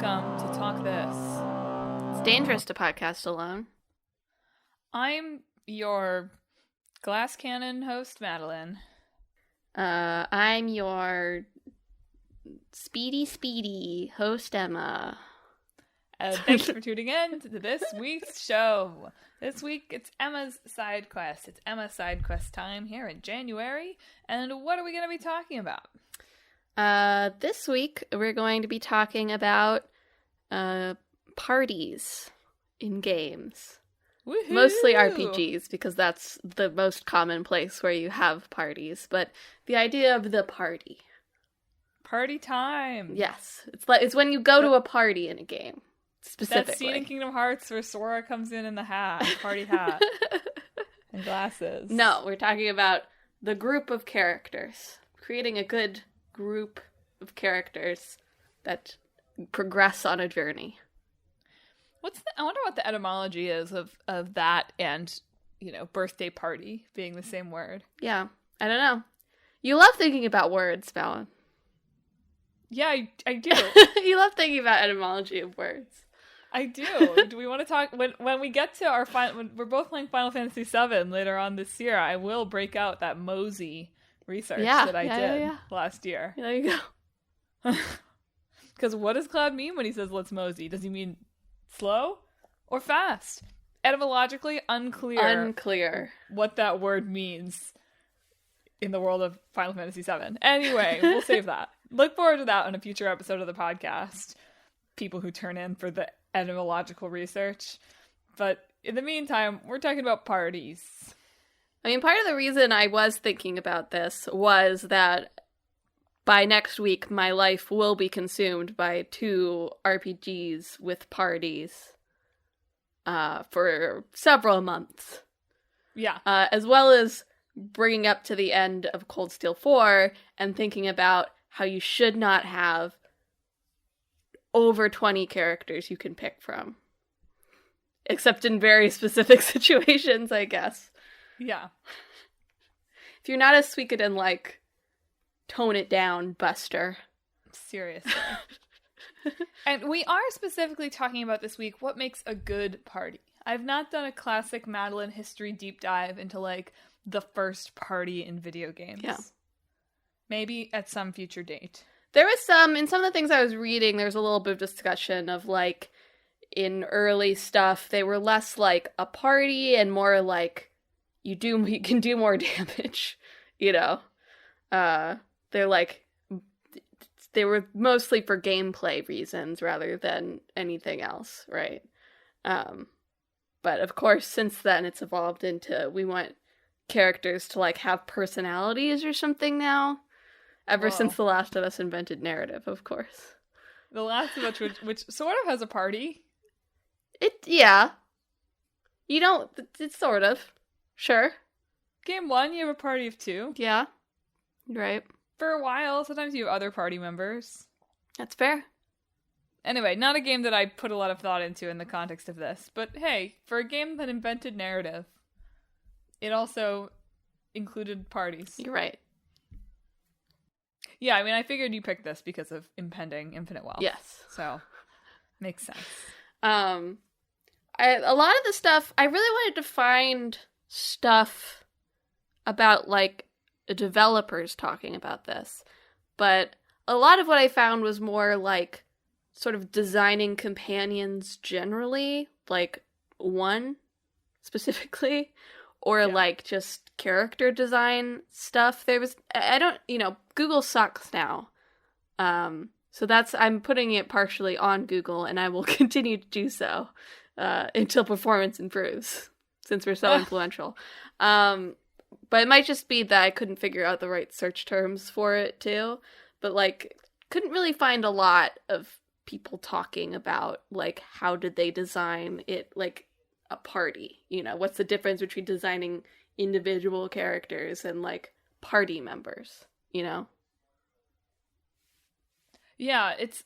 welcome to Talk This. It's dangerous to podcast alone. I'm your glass cannon host, Madelyn. I'm your speedy host, Emma. Thanks for tuning in to this week's show. This week, it's Emma's side quest. It's Emma's side quest time here in January. And what are we going to be talking about? This week, we're going to be talking about parties in games. Woohoo! Mostly RPGs, because that's the most common place where you have parties. But the idea of the party. Party time. Yes. It's when you go to a party in a game. Specifically. That scene in Kingdom Hearts where Sora comes in the hat, party hat, and glasses. No, we're talking about the group of characters. Creating a good group of characters that progress on a journey. I wonder what the etymology is of that and, birthday party being the same word. Yeah, I don't know. You love thinking about words, Madelyn. Yeah, I do. You love thinking about etymology of words. I do. Do we want to talk when we get to our when we're both playing Final Fantasy VII later on this year? I will break out that Mosey research that I did last year. Yeah, there you go. Because what does Cloud mean when he says "let's Mosey"? Does he mean slow or fast? Etymologically unclear what that word means in the world of Final Fantasy VII. Anyway, we'll save that. Look forward to that on a future episode of the podcast. People who turn in for the etymological research. But in the meantime, we're talking about parties. I mean, part of the reason I was thinking about this was that by next week, my life will be consumed by 2 RPGs with parties for several months. Yeah. As well as bringing up to the end of Cold Steel 4 and thinking about how you should not have over 20 characters you can pick from. Except in very specific situations, I guess. Yeah. If you're not a Suikoden-like, tone it down, Buster. Seriously. And we are specifically talking about this week what makes a good party. I've not done a classic Madelyn history deep dive into, the first party in video games. Yeah. Maybe at some future date. There was in some of the things I was reading, there was a little bit of discussion of, in early stuff, they were less like a party and more like you can do more damage, they were mostly for gameplay reasons rather than anything else, right? But of course, since then, it's evolved into we want characters to, have personalities or something now. Ever since The Last of Us invented narrative, of course. The Last of Us, which sort of has a party. Yeah. It's sort of. Sure. Game 1, you have a party of 2. Yeah. Right. For a while, sometimes you have other party members. That's fair. Anyway, not a game that I put a lot of thought into in the context of this. But hey, for a game that invented narrative, it also included parties. You're right. Yeah, I mean, I figured you picked this because of impending infinite wealth. Yes. So, makes sense. A lot of the stuff, I really wanted to find stuff about, developers talking about this. But a lot of what I found was more, sort of designing companions generally, one specifically, or, just character design stuff. Google sucks now. So I'm putting it partially on Google, and I will continue to do so until performance improves, since we're so influential. But it might just be that I couldn't figure out the right search terms for it, too. But, couldn't really find a lot of people talking about, how did they design it, a party? What's the difference between designing individual characters and, party members, Yeah, it's...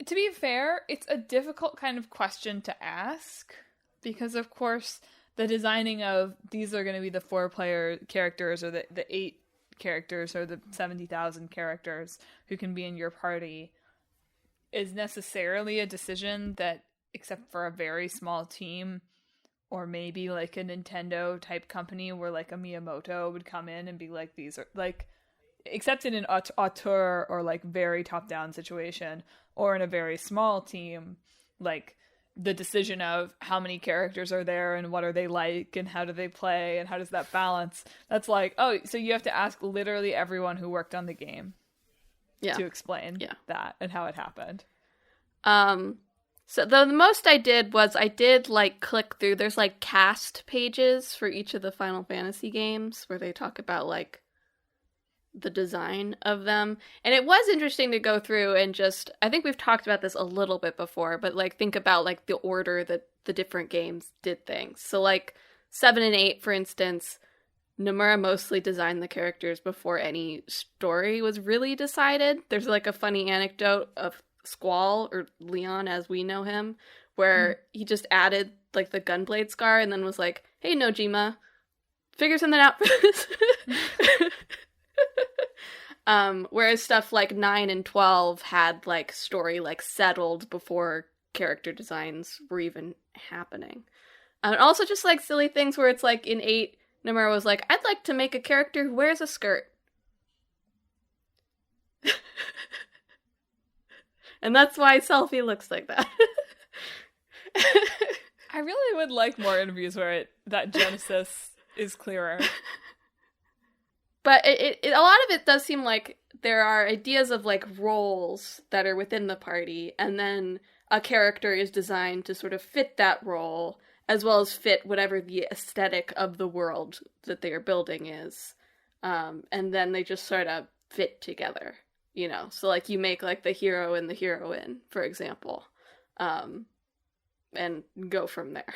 to be fair, it's a difficult kind of question to ask, because, of course, the designing of these are going to be the 4-player characters or the 8 characters or the 70,000 characters who can be in your party is necessarily a decision that, except for a very small team, or maybe like a Nintendo type company where like a Miyamoto would come in and be like, these are like, except in an auteur or like very top down situation, or in a very small team, like the decision of how many characters are there and what are they like and how do they play and how does that balance, that's like, oh, so you have to ask literally everyone who worked on the game to explain that and how it happened. So the most I did was like click through, there's like cast pages for each of the Final Fantasy games where they talk about like the design of them. And it was interesting to go through and just, I think we've talked about this a little bit before, but like think about like the order that the different games did things. So like 7 and 8, for instance, Nomura mostly designed the characters before any story was really decided. There's like a funny anecdote of Squall, or Leon as we know him, where he just added like the Gunblade scar and then was like, hey Nojima, figure something out for this. Whereas stuff like 9 and 12 had like story like settled before character designs were even happening. And also just like silly things where it's like in 8, Nomura was like, I'd like to make a character who wears a skirt. And that's why Selphie looks like that. I really would like more interviews where that genesis is clearer. But it a lot of it does seem like there are ideas of like roles that are within the party, and then a character is designed to sort of fit that role, as well as fit whatever the aesthetic of the world that they are building is. And then they just sort of fit together. You know, so like you make like the hero and the heroine, for example, and go from there.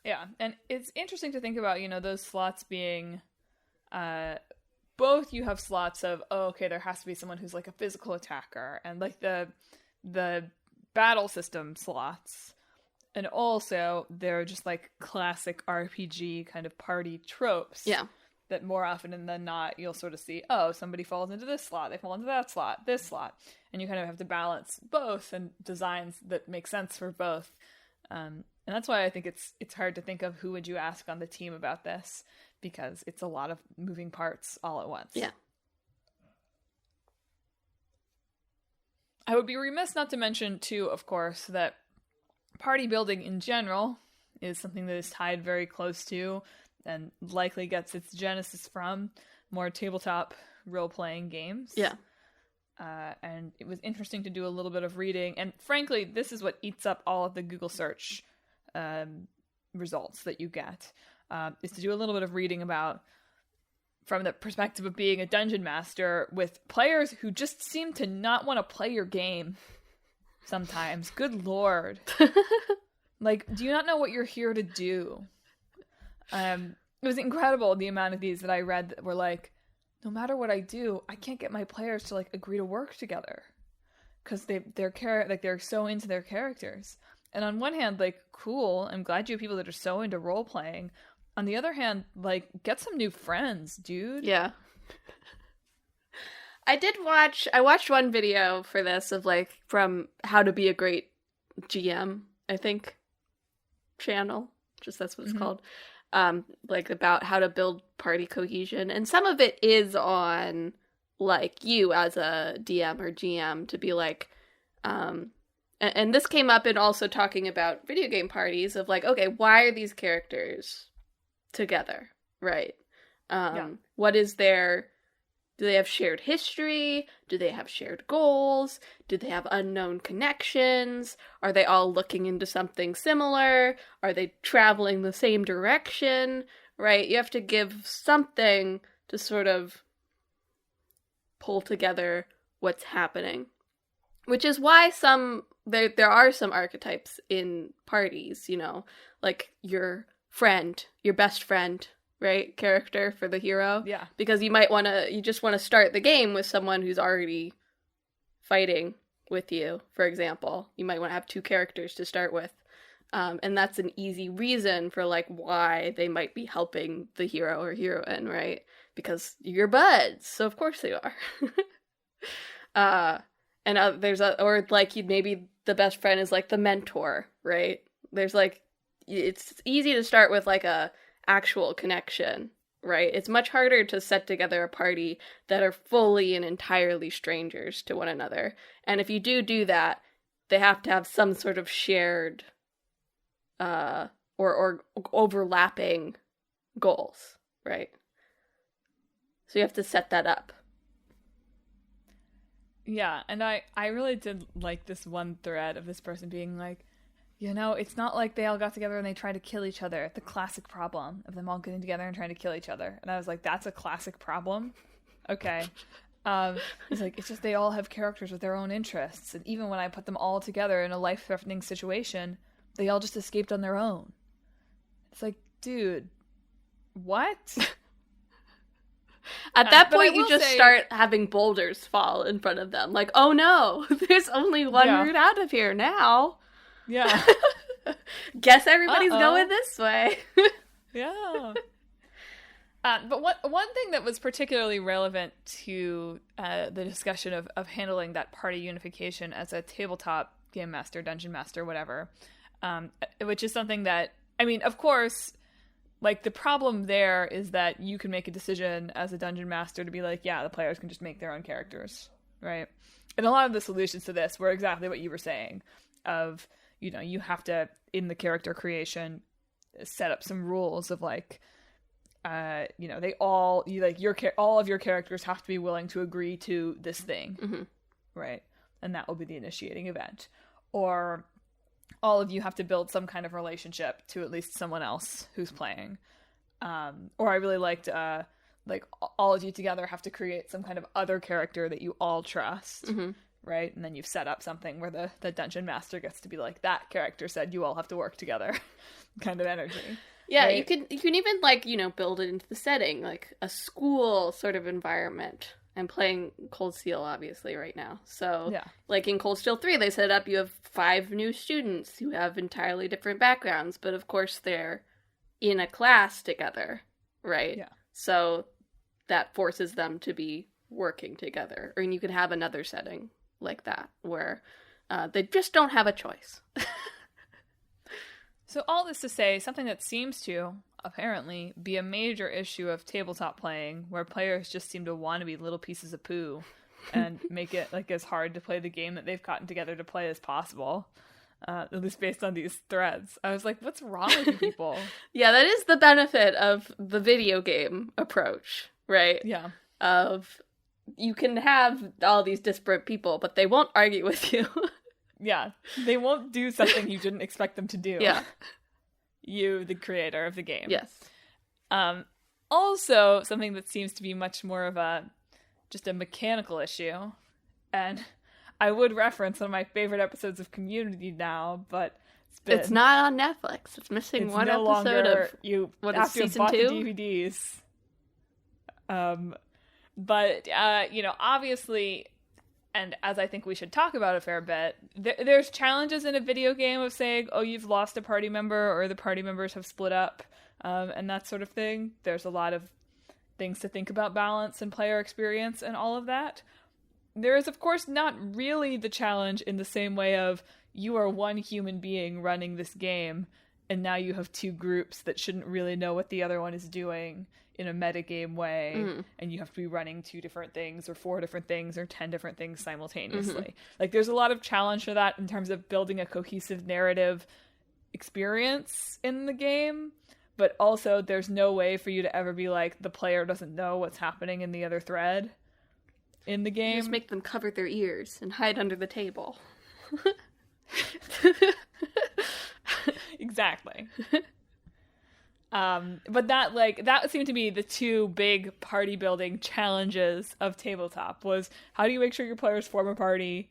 Yeah, and it's interesting to think about, you know, those slots being, both you have slots of, oh, okay, there has to be someone who's like a physical attacker, and like the battle system slots, and also they're just like classic RPG kind of party tropes. Yeah. That more often than not, you'll sort of see, oh, somebody falls into this slot, they fall into that slot, this slot. And you kind of have to balance both and designs that make sense for both. And that's why I think it's hard to think of who would you ask on the team about this, because it's a lot of moving parts all at once. Yeah. I would be remiss not to mention, too, of course, that party building in general is something that is tied very close to and likely gets its genesis from more tabletop role-playing games. Yeah. And it was interesting to do a little bit of reading. And frankly, this is what eats up all of the Google search results that you get, is to do a little bit of reading about, from the perspective of being a dungeon master, with players who just seem to not want to play your game sometimes. Good Lord. Like, do you not know what you're here to do? It was incredible the amount of these that I read that were like, no matter what I do, I can't get my players to like agree to work together because they're so into their characters. And on one hand, like, cool, I'm glad you have people that are so into role playing. On the other hand, like, get some new friends, dude. Yeah. I watched one video for this of like from How to Be a Great GM, I think, channel. Just that's what it's called. Like about how to build party cohesion, and some of it is on like you as a DM or GM to be like, and this came up in also talking about video game parties of like, okay, why are these characters together, right? What is their, do they have shared history? Do they have shared goals? Do they have unknown connections? Are they all looking into something similar? Are they traveling the same direction? Right? You have to give something to sort of pull together what's happening. Which is why there are some archetypes in parties, you know, like your friend, your best friend, right, character for the hero. Yeah. Because you just want to start the game with someone who's already fighting with you, for example. You might want to have 2 characters to start with. And that's an easy reason for, like, why they might be helping the hero or heroine, right? Because you're buds, so of course they are. And or like maybe the best friend is like the mentor, right? There's like, it's easy to start with like a actual connection, right? It's much harder to set together a party that are fully and entirely strangers to one another. And if you do that, they have to have some sort of shared or overlapping goals, right? So you have to set that up. Yeah, and I really did like this one thread of this person being like, it's not like they all got together and they tried to kill each other. The classic problem of them all getting together and trying to kill each other. And I was like, that's a classic problem? Okay. He's like, it's just they all have characters with their own interests. And even when I put them all together in a life-threatening situation, they all just escaped on their own. It's like, dude, what? At that point, you just start having boulders fall in front of them. Like, oh no, there's only one route out of here now. Yeah. Guess everybody's going this way. Yeah. But one thing that was particularly relevant to the discussion of handling that party unification as a tabletop game master, dungeon master, whatever, which is something that, I mean, of course, like, the problem there is that you can make a decision as a dungeon master to be like, yeah, the players can just make their own characters, right? And a lot of the solutions to this were exactly what you were saying, of, you have to, in the character creation, set up some rules of, like, all of your characters have to be willing to agree to this thing, mm-hmm. right? And that will be the initiating event. Or all of you have to build some kind of relationship to at least someone else who's playing. Or I really liked, all of you together have to create some kind of other character that you all trust, mm-hmm. right? And then you've set up something where the dungeon master gets to be like, that character said you all have to work together kind of energy. Yeah, right? you can even, build it into the setting, like a school sort of environment. I'm playing Cold Steel, obviously, right now. So, yeah. Like in Cold Steel 3, they set up, you have 5 new students who have entirely different backgrounds, but of course they're in a class together, right? Yeah. So that forces them to be working together. Or you could have another setting like that, where they just don't have a choice. So all this to say, something that seems to, apparently, be a major issue of tabletop playing, where players just seem to want to be little pieces of poo and make it like as hard to play the game that they've gotten together to play as possible, at least based on these threads. I was like, what's wrong with you people? Yeah, that is the benefit of the video game approach, right? Yeah. Of, you can have all these disparate people, but they won't argue with you. Yeah, they won't do something you didn't expect them to do. Yeah. You, the creator of the game. Yes. Also, something that seems to be much more of just a mechanical issue, and I would reference one of my favorite episodes of Community now, but it's not on Netflix. It's missing one episode longer, of you what after is season bought 2? The DVDs. But obviously, and as I think we should talk about a fair bit, there's challenges in a video game of saying, oh, you've lost a party member, or the party members have split up, and that sort of thing. There's a lot of things to think about balance and player experience and all of that. There is, of course, not really the challenge in the same way of, you are one human being running this game, and now you have 2 groups that shouldn't really know what the other one is doing in a metagame way, and you have to be running 2 different things, or 4 different things, or 10 different things simultaneously. Like, there's a lot of challenge for that in terms of building a cohesive narrative experience in the game, but also there's no way for you to ever be like, the player doesn't know what's happening in the other thread in the game. You just make them cover their ears and hide under the table. Exactly. But that seemed to be the 2 big party building challenges of tabletop, was how do you make sure your players form a party,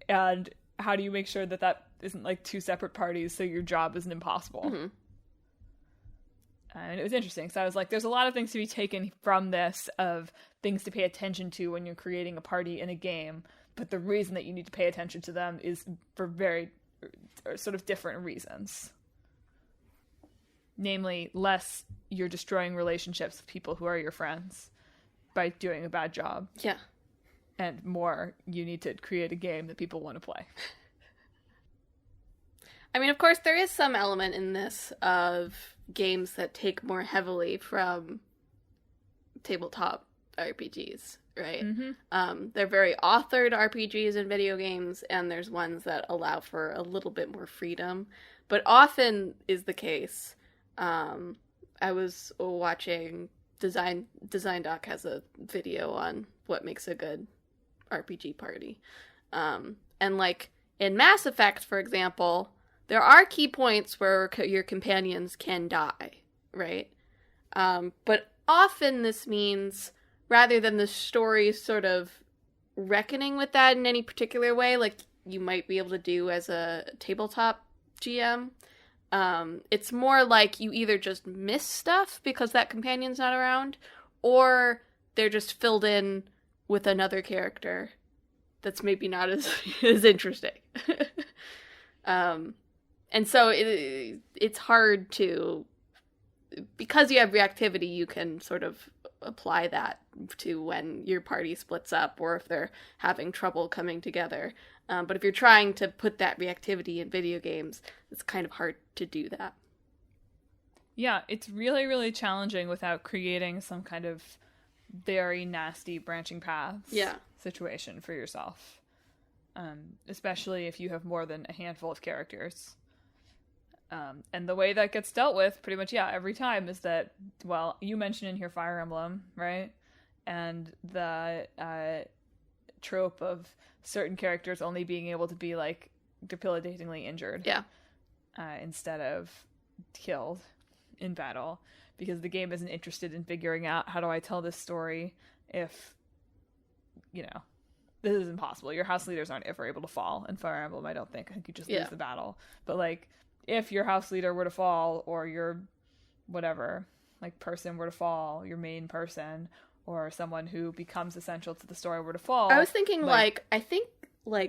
and how do you make sure that isn't like 2 separate parties, so your job isn't impossible. And it was interesting, so I was like, there's a lot of things to be taken from this, of things to pay attention to when you're creating a party in a game, but the reason that you need to pay attention to them is for very sort of different reasons. Namely, less you're destroying relationships with people who are your friends by doing a bad job. Yeah. and more you need to create a game that people want to play. I mean, of course, there is some element in this of games that take more heavily from tabletop RPGs, right? Mm-hmm. They're very authored RPGs in video games, and there's ones that allow for a little bit more freedom. But often is the case. I was watching Design Doc has a video on what makes a good RPG party. And like in Mass Effect, for example, there are key points where your companions can die, right? But often this means, rather than the story sort of reckoning with that in any particular way, like you might be able to do as a tabletop GM, it's more like you either just miss stuff because that companion's not around, or they're just filled in with another character that's maybe not as interesting. And so it's hard to, because you have reactivity, you can sort of apply that to when your party splits up or if they're having trouble coming together. But if you're trying to put that reactivity in video games, it's kind of hard to do that. Yeah, it's really, really challenging without creating some kind of very nasty branching paths situation for yourself. Especially if you have more than a handful of characters. And the way that gets dealt with pretty much, every time is that, well, you mentioned in here Fire Emblem, right? And the trope of certain characters only being able to be, like, debilitatingly injured. Yeah. Instead of killed in battle. Because the game isn't interested in figuring out, how do I tell this story if, this is impossible. Your house leaders aren't ever able to fall. In Fire Emblem, I don't think. I think you just lose the battle. But, like, if your house leader were to fall, or your whatever, like, person were to fall, your main person, or someone who becomes essential to the story were to fall. I was thinking, I think,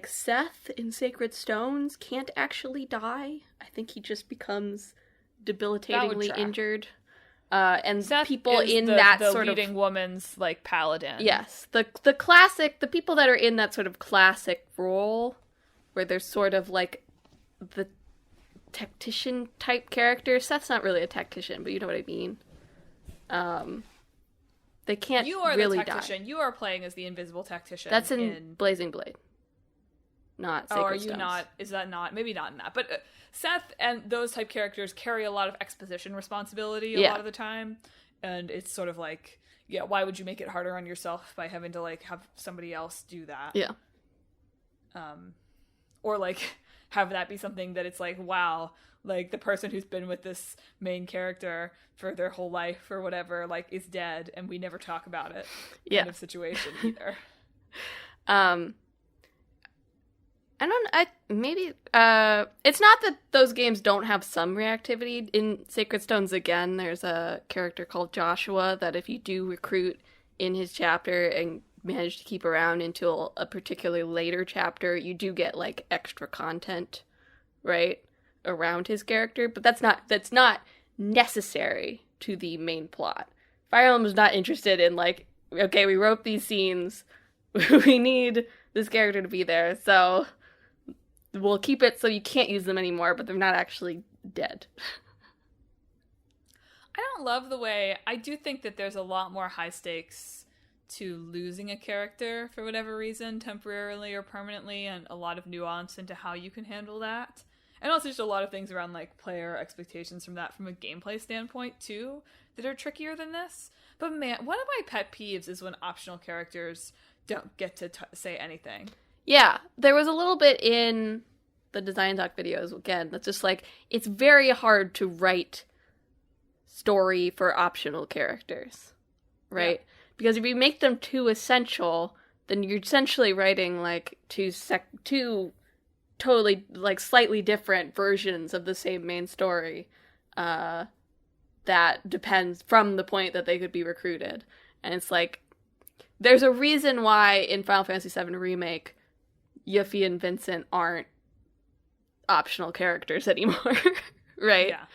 Seth in Sacred Stones can't actually die. I think he just becomes debilitatingly injured. And Seth people is in the sort of leading woman's, like, paladin. Yes. The classic, the people that are in that sort of classic role, where they're sort of, like, the tactician type character. Seth's not really a tactician, but you know what I mean. They can't really die. You are the tactician. You are playing as the invisible tactician. That's in Blazing Blade. Not Sacred Stones. Are you not? Is that not? Maybe not in that. But Seth and those type characters carry a lot of exposition responsibility a lot of the time. And it's sort of like, why would you make it harder on yourself by having to, like, have somebody else do that? Yeah. Or, like, have that be something that it's like, wow, like, the person who's been with this main character for their whole life or whatever, like, is dead and we never talk about it kind of situation either. It's not that those games don't have some reactivity. In Sacred Stones, again, there's a character called Joshua that if you do recruit in his chapter and manage to keep around until a particularly later chapter, you do get, like, extra content, right, around his character, but that's not necessary to the main plot. Fire Emblem is not interested in, like, okay, we wrote these scenes, we need this character to be there, so we'll keep it so you can't use them anymore, but they're not actually dead. I don't love the way, I do think that there's a lot more high stakes to losing a character for whatever reason, temporarily or permanently, and a lot of nuance into how you can handle that. And also just a lot of things around, like, player expectations from that from a gameplay standpoint, too, that are trickier than this. But man, one of my pet peeves is when optional characters don't get to say anything. Yeah, there was a little bit in the Design Doc videos, again, that's just like, it's very hard to write story for optional characters, right? Yeah. Because if you make them too essential, then you're essentially writing, like, two totally, like, slightly different versions of the same main story that depends from the point that they could be recruited. And it's like, there's a reason why in Final Fantasy VII Remake, Yuffie and Vincent aren't optional characters anymore, right? Yeah.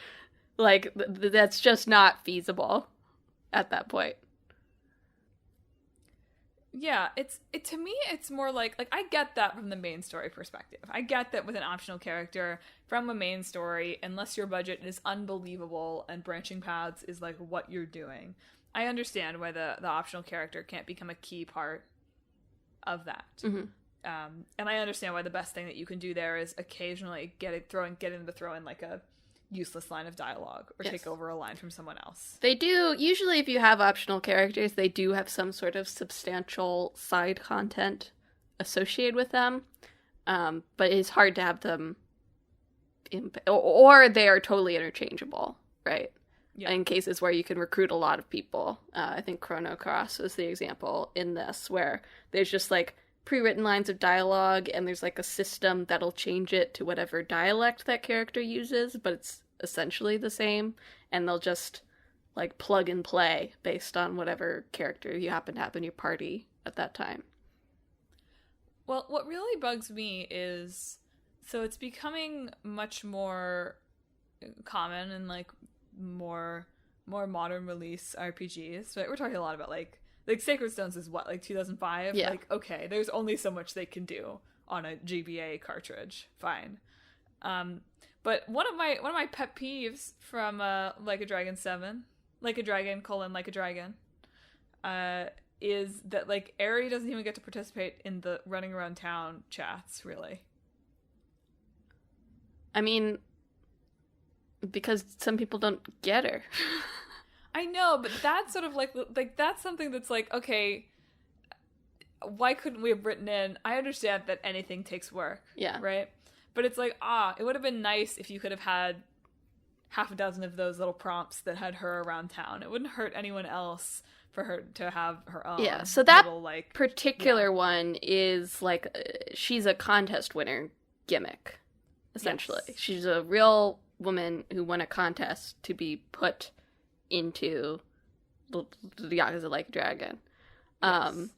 Like, that's just not feasible at that point. Yeah, to me it's more like I get that from the main story perspective. I get that with an optional character from a main story, unless your budget is unbelievable and branching paths is like what you're doing. I understand why the optional character can't become a key part of that. Mm-hmm. And I understand why the best thing that you can do there is occasionally get him to throw in like a useless line of dialogue or take over a line from someone else. They do, usually if you have optional characters, they do have some sort of substantial side content associated with them. But it's hard to have them, or they are totally interchangeable, right? Yeah. In cases where you can recruit a lot of people. I think Chrono Cross was the example in this, where there's just like pre-written lines of dialogue and there's like a system that'll change it to whatever dialect that character uses, but it's essentially the same, and they'll just like plug and play based on whatever character you happen to have in your party at that time. Well, what really bugs me is, so it's becoming much more common in like more modern release RPGs, right? We're talking a lot about like Sacred Stones is what, like 2005? Yeah. Like, okay, there's only so much they can do on a GBA cartridge. Fine. But one of my pet peeves from Like a Dragon 7, Like a Dragon: Like a Dragon, is that like Aerie doesn't even get to participate in the running around town chats, really. I mean, because some people don't get her. I know, but that's sort of like that's something that's like, okay, why couldn't we have written in, I understand that anything takes work. Yeah. Right? But it's like, it would have been nice if you could have had half a dozen of those little prompts that had her around town. It wouldn't hurt anyone else for her to have her own. Yeah, so that little, like, particular one is like, she's a contest winner gimmick, essentially. Yes. She's a real woman who won a contest to be put into the Yakuza Like a Dragon. Yes.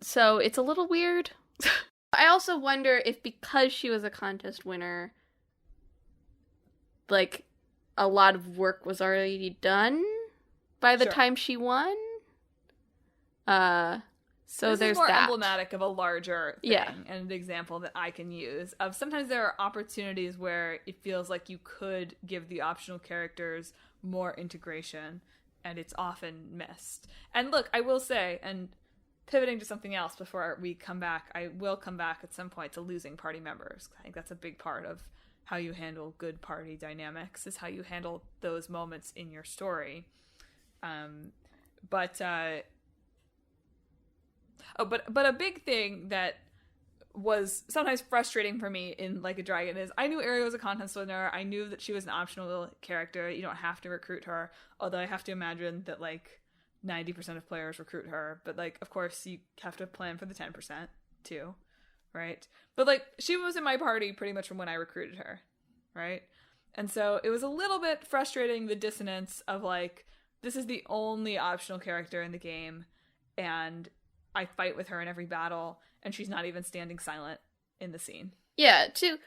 So it's a little weird. I also wonder if because she was a contest winner, like, a lot of work was already done by the time she won. So this there's is more that. Emblematic of a larger thing, and an example that I can use of sometimes there are opportunities where it feels like you could give the optional characters more integration, and it's often missed. And look, I will say, and pivoting to something else before we come back, I will come back at some point to losing party members. I think that's a big part of how you handle good party dynamics, is how you handle those moments in your story. But a big thing that was sometimes frustrating for me in Like a Dragon is I knew Aerie was a contest winner. I knew that she was an optional character. You don't have to recruit her, although I have to imagine that like 90% of players recruit her. But like, of course, you have to plan for the 10% too, right? But like, she was in my party pretty much from when I recruited her, right? And so it was a little bit frustrating, the dissonance of like, this is the only optional character in the game, and I fight with her in every battle, and she's not even standing silent in the scene. Yeah, to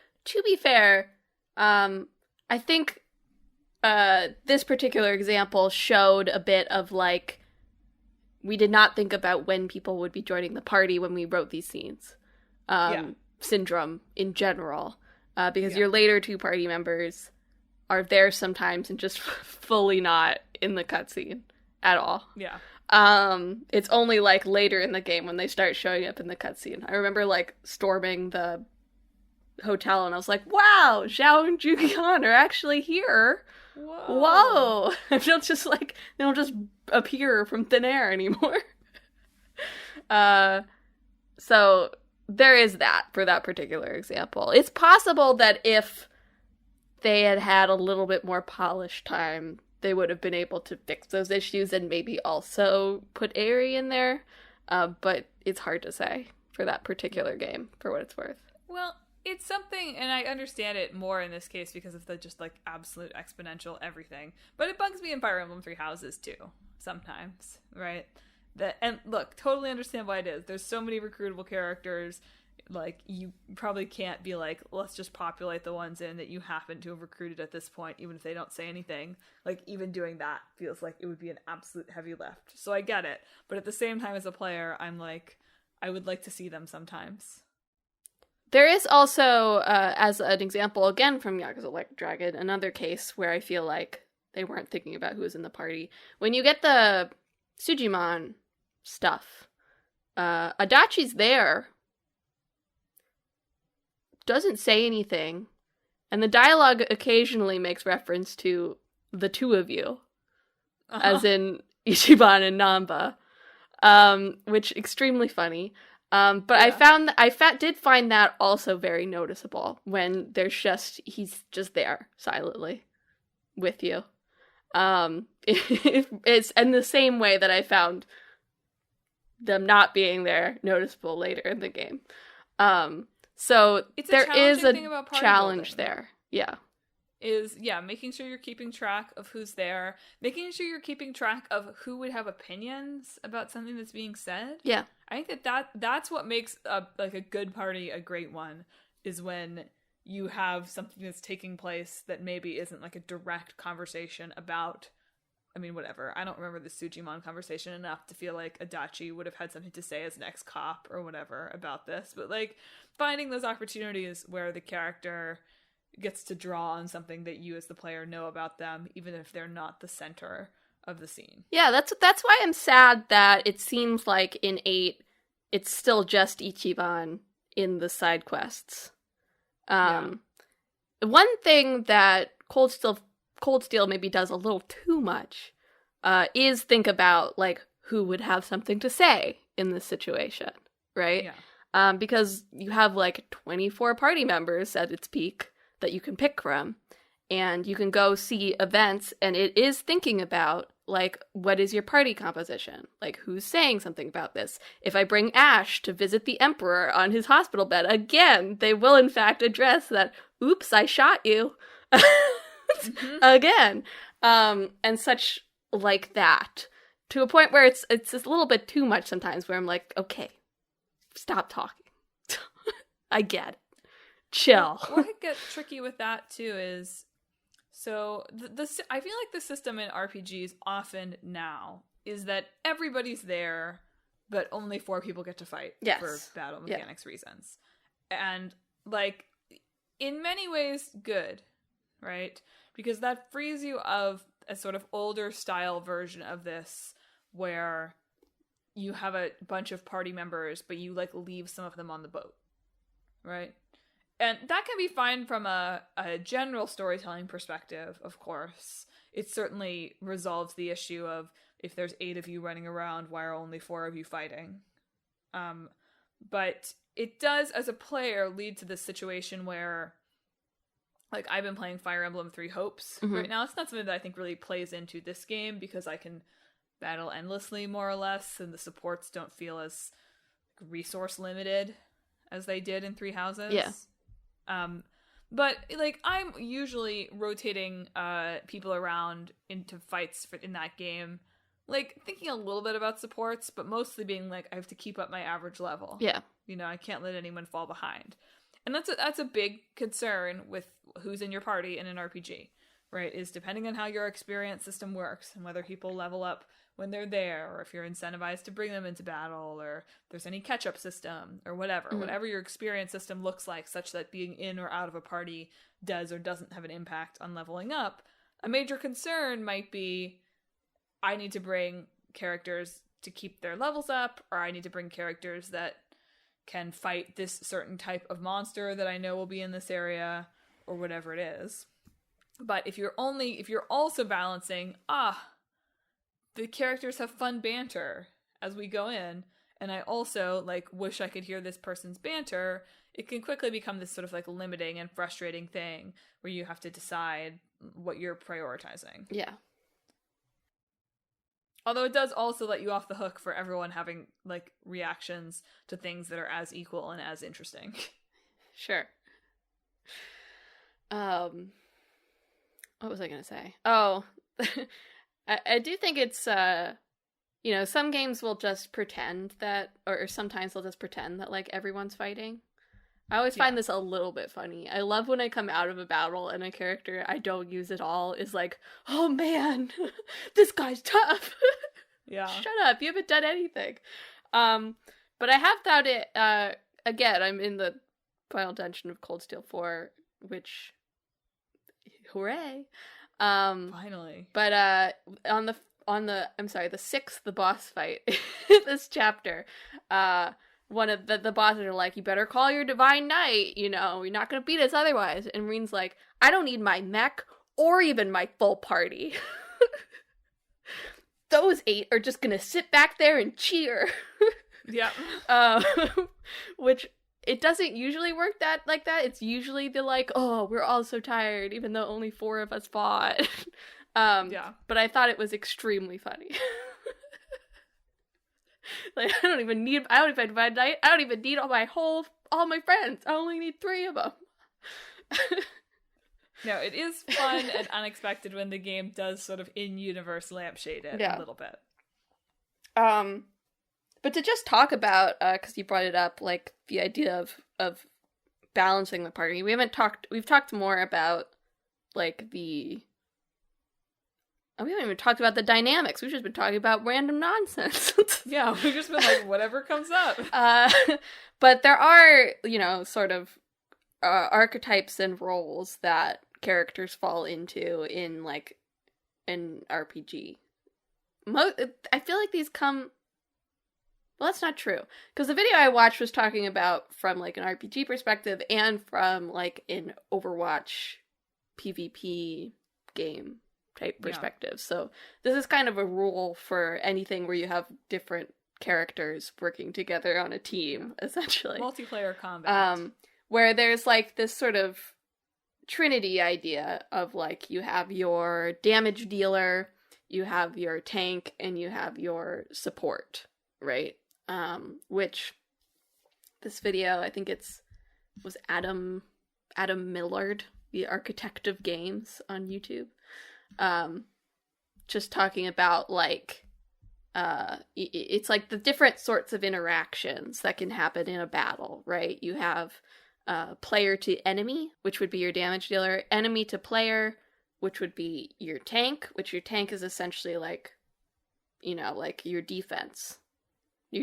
be fair, I think this particular example showed a bit of like, we did not think about when people would be joining the party when we wrote these scenes. Syndrome in general, because your later two party members are there sometimes and just fully not in the cutscene at all. Yeah. It's only like later in the game when they start showing up in the cutscene. I remember like storming the hotel and I was like, wow, Zhao and Jugian are actually here. Whoa. They don't just appear from thin air anymore. So there is that for that particular example. It's possible that if they had had a little bit more polished time, they would have been able to fix those issues and maybe also put Aerie in there. But it's hard to say for that particular game, for what it's worth. Well, it's something, and I understand it more in this case because of the just like absolute exponential everything. But it bugs me in Fire Emblem Three Houses too, sometimes, right? And look, totally understand why it is. There's so many recruitable characters, Like, you probably can't be like, let's just populate the ones in that you happen to have recruited at this point, even if they don't say anything. Like, even doing that feels like it would be an absolute heavy lift. So I get it. But at the same time, as a player, I'm like, I would like to see them sometimes. There is also, as an example, again from Yakuza Like a Dragon, another case where I feel like they weren't thinking about who was in the party. When you get the Sujimon stuff, Adachi's there, doesn't say anything, and the dialogue occasionally makes reference to the two of you, as in Ichiban and Namba, which extremely funny. But yeah. I did find that also very noticeable when he's just there silently with you. It's in the same way that I found them not being there noticeable later in the game. So there is a challenge there. Yeah. Making sure you're keeping track of who's there, making sure you're keeping track of who would have opinions about something that's being said. Yeah. I think that's what makes a good party a great one, is when you have something that's taking place that maybe isn't like a direct conversation about, I mean, whatever. I don't remember the Sujimon conversation enough to feel like Adachi would have had something to say as an ex-cop or whatever about this. But, like, finding those opportunities where the character gets to draw on something that you as the player know about them, even if they're not the center of the scene. Yeah, that's why I'm sad that it seems like in 8, it's still just Ichiban in the side quests. One thing that Cold Steel maybe does a little too much is think about, like, who would have something to say in this situation, right? Yeah. Because you have, like, 24 party members at its peak that you can pick from, and you can go see events, and it is thinking about, like, what is your party composition? Like, who's saying something about this? If I bring Ash to visit the Emperor on his hospital bed, again, they will in fact address that, oops, I shot you. Again. And such like that. To a point where it's a little bit too much sometimes, where I'm like, okay, stop talking. I get it. Chill. What could get tricky with that, too, is... So, I feel like the system in RPGs often now is that everybody's there, but only 4 people get to fight for battle mechanics reasons. And, like, in many ways, good, right? Because that frees you of a sort of older style version of this, where you have a bunch of party members, but you, like, leave some of them on the boat, right? And that can be fine from a general storytelling perspective, of course. It certainly resolves the issue of, if there's 8 of you running around, why are only 4 of you fighting? But it does, as a player, lead to this situation where, like, I've been playing Fire Emblem 3 Hopes right now. It's not something that I think really plays into this game, because I can battle endlessly, more or less, and the supports don't feel as resource limited as they did in 3 Houses. Yeah. But, like, I'm usually rotating people around into fights in that game, like, thinking a little bit about supports, but mostly being like, I have to keep up my average level. Yeah. You know, I can't let anyone fall behind. And that's a big concern with who's in your party in an RPG, right? Is depending on how your experience system works, and whether people level up when they're there, or if you're incentivized to bring them into battle, or if there's any catch-up system, or whatever. Whatever your experience system looks like, such that being in or out of a party does or doesn't have an impact on leveling up. A major concern might be, I need to bring characters to keep their levels up, or I need to bring characters that can fight this certain type of monster that I know will be in this area, or whatever it is. But if you're also balancing, the characters have fun banter as we go in, and I also, like, wish I could hear this person's banter, it can quickly become this sort of, like, limiting and frustrating thing where you have to decide what you're prioritizing. Yeah. Although it does also let you off the hook for everyone having, like, reactions to things that are as equal and as interesting. Sure. What was I going to say? Oh, I do think it's, some games will just pretend that, or sometimes they'll just pretend that, like, everyone's fighting. I always find this a little bit funny. I love when I come out of a battle and a character I don't use at all is like, oh man, this guy's tough. Yeah. Shut up, you haven't done anything. But I have found it, again, I'm in the final dungeon of Cold Steel 4, which, hooray. Finally. But on the the 6th, the boss fight, this chapter, one of the bosses are like, you better call your divine knight, you're not gonna beat us otherwise. And Reen's like, I don't need my mech or even my full party. Those 8 are just gonna sit back there and cheer. Yeah. Which, it doesn't usually work like that. It's usually the like, oh, we're all so tired, even though only 4 of us fought. Yeah. But I thought it was extremely funny. Like, I don't even need divine knight. I don't even need all my friends. I only need 3 of them. No, it is fun and unexpected when the game does sort of in-universe lampshade it a little bit. But to just talk about, because you brought it up, like, the idea of balancing the party, we've talked more about, like, we haven't even talked about the dynamics. We've just been talking about random nonsense. Yeah, we've just been like, whatever comes up. But there are, sort of archetypes and roles that characters fall into in, like, an RPG. I feel like these come... Well, that's not true. Because the video I watched was talking about from, like, an RPG perspective and from, like, an Overwatch PvP game type perspective. Yeah. So this is kind of a rule for anything where you have different characters working together on a team, essentially. Multiplayer combat. Where there's, like, this sort of trinity idea of, like, you have your damage dealer, you have your tank, and you have your support, right? Which this video, I think was Adam Millard, the architect of games on YouTube, just talking about, like, it's like the different sorts of interactions that can happen in a battle, right? You have player to enemy, which would be your damage dealer, enemy to player, which would be your tank, which your tank is essentially like, like your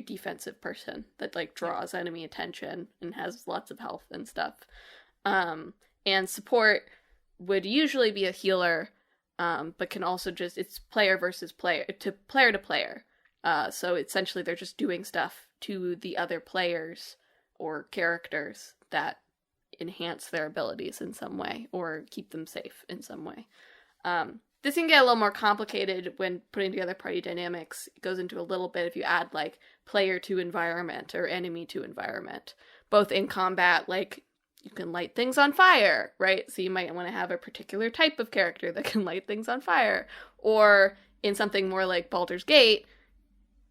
defensive person that, like, draws enemy attention and has lots of health and stuff. And support would usually be a healer, but can also it's player versus player to player. So essentially they're just doing stuff to the other players or characters that enhance their abilities in some way or keep them safe in some way. This can get a little more complicated when putting together party dynamics. It goes into a little bit if you add, like, player to environment or enemy to environment. Both in combat, like, you can light things on fire, right? So you might want to have a particular type of character that can light things on fire. Or in something more like Baldur's Gate,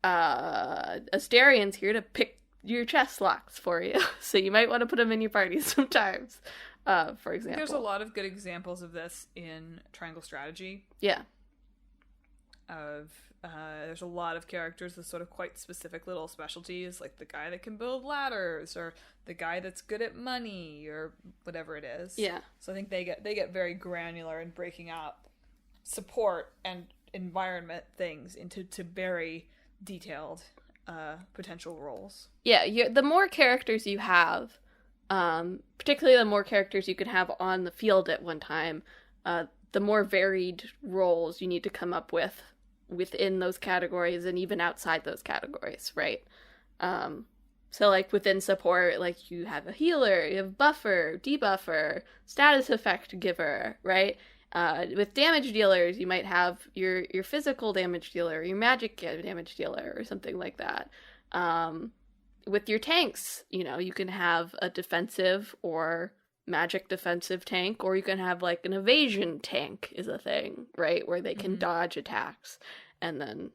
Asterian's here to pick your chest locks for you. So you might want to put them in your party sometimes. For example. There's a lot of good examples of this in Triangle Strategy. Yeah. There's a lot of characters with sort of quite specific little specialties, like the guy that can build ladders, or the guy that's good at money, or whatever it is. Yeah. So I think they get very granular in breaking out support and environment things into very detailed potential roles. Yeah, the more characters you have, particularly the more characters you can have on the field at one time, the more varied roles you need to come up with within those categories and even outside those categories, right? So, like, within support, like, you have a healer, you have buffer, debuffer, status effect giver, right? With damage dealers, you might have your physical damage dealer, your magic damage dealer, or something like that. With your tanks, you can have a defensive or magic defensive tank, or you can have, like, an evasion tank is a thing, right? Where they can dodge attacks, and then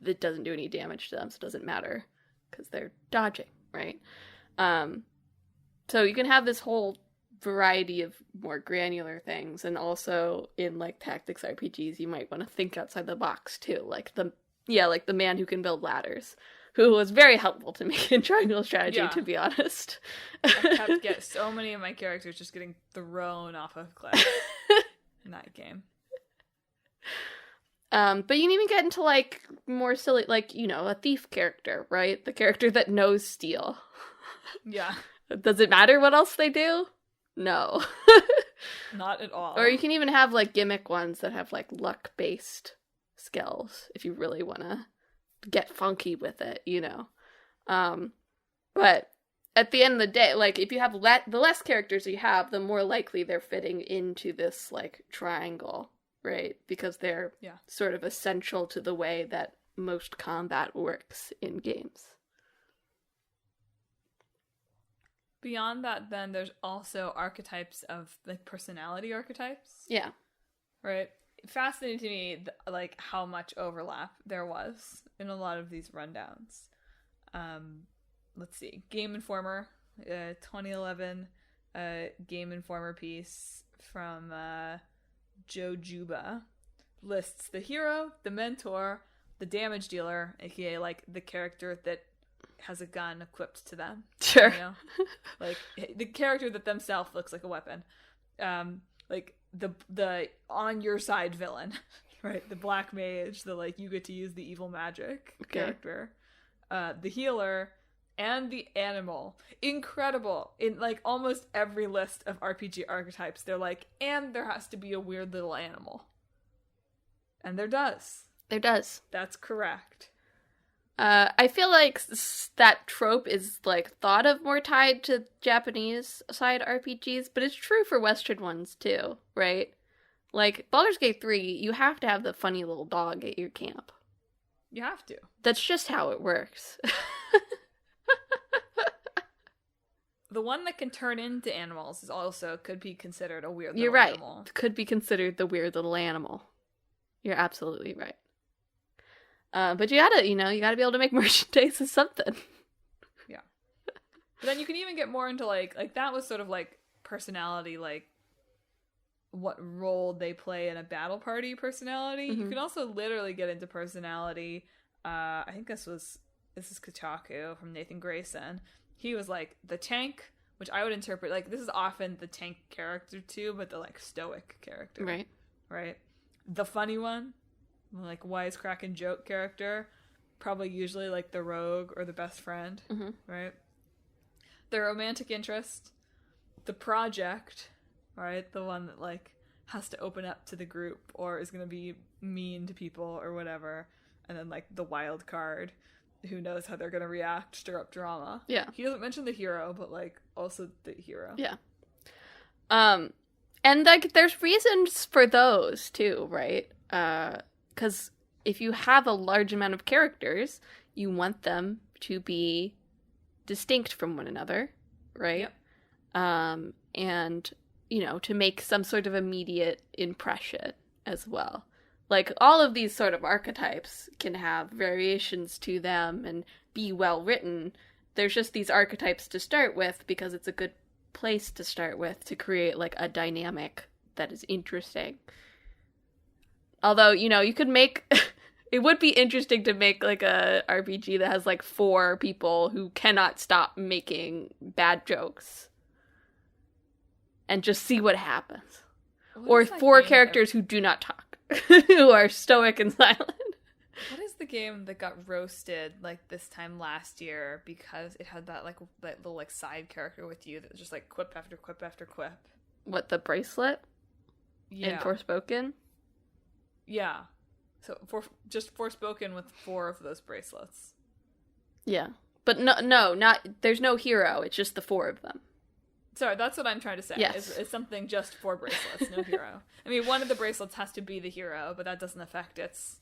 it doesn't do any damage to them, so it doesn't matter, because they're dodging, right? So you can have this whole variety of more granular things, and also in, like, tactics RPGs, you might want to think outside the box, too, like the man who can build ladders. who was very helpful to me in Triangle Strategy, to be honest. I kept so many of my characters just getting thrown off of cliffs in that game. But you can even get into, like, more silly, like, you know, a thief character, right? The character that knows steal. Yeah. Does it matter what else they do? No. Not at all. Or you can even have, like, gimmick ones that have, like, luck-based skills, if you really want to get funky with it, you know. But at the end of the day, like, if you have the less characters you have, the more likely they're fitting into this, like, triangle. Right, because they're sort of essential to the way that most combat works in games. Beyond that, then, there's also archetypes of, like, personality archetypes. Yeah. Right? Fascinating to me, like, how much overlap there was in a lot of these rundowns. Let's see. Game Informer, 2011 Game Informer piece from... Joe Juba lists the hero, the mentor, the damage dealer, aka like the character that has a gun equipped to them. Sure. You know? Like the character that themselves looks like a weapon. Like the on your side villain, right? The black mage, the like you get to use the evil magic character. The healer and the animal. Incredible. In, like, almost every list of RPG archetypes, they're like, and there has to be a weird little animal. And there does. There does. That's correct. I feel like that trope is, like, thought of more tied to Japanese side RPGs, but it's true for Western ones, too, right? Like, Baldur's Gate 3, you have to have the funny little dog at your camp. You have to. That's just how it works. The one that can turn into animals is also could be considered a weird little animal. You're right. Could be considered the weird little animal. You're absolutely right. But you gotta be able to make merchandise of something. Yeah. But then you can even get more into like that was sort of like personality, like what role they play in a battle party personality. Mm-hmm. You can also literally get into personality. I think this is Kotaku from Nathan Grayson. He was like the tank, which I would interpret like this is often the tank character too, but the like stoic character. Right. Right. The funny one, like wisecracking joke character, probably usually like the rogue or the best friend. Mm-hmm. Right. The romantic interest, the project, right? The one that like has to open up to the group or is going to be mean to people or whatever. And then like the wild card. Who knows how they're going to react, stir up drama. Yeah. He doesn't mention the hero, but, like, also the hero. Yeah. And, like, there's reasons for those, too, right? Because if you have a large amount of characters, you want them to be distinct from one another, right? Yep. And, you know, to make some sort of immediate impression as well. Like, all of these sort of archetypes can have variations to them and be well written. There's just these archetypes to start with because it's a good place to start with to create, like, a dynamic that is interesting. Although, you know, you could make... it would be interesting to make, like, a RPG that has, like, 4 people who cannot stop making bad jokes. And just see what happens. Or 4 characters who do not talk. Who are stoic and silent. What is the game that got roasted like this time last year because it had that little like side character with you that was just like quip after quip after quip? What, the bracelet? Yeah. In Forspoken? Yeah. So just Forspoken with 4 of those bracelets. Yeah. But not there's no hero, it's just the 4 of them. Sorry, that's what I'm trying to say. Yes. It's something just for bracelets, no hero. I mean, one of the bracelets has to be the hero, but that doesn't affect its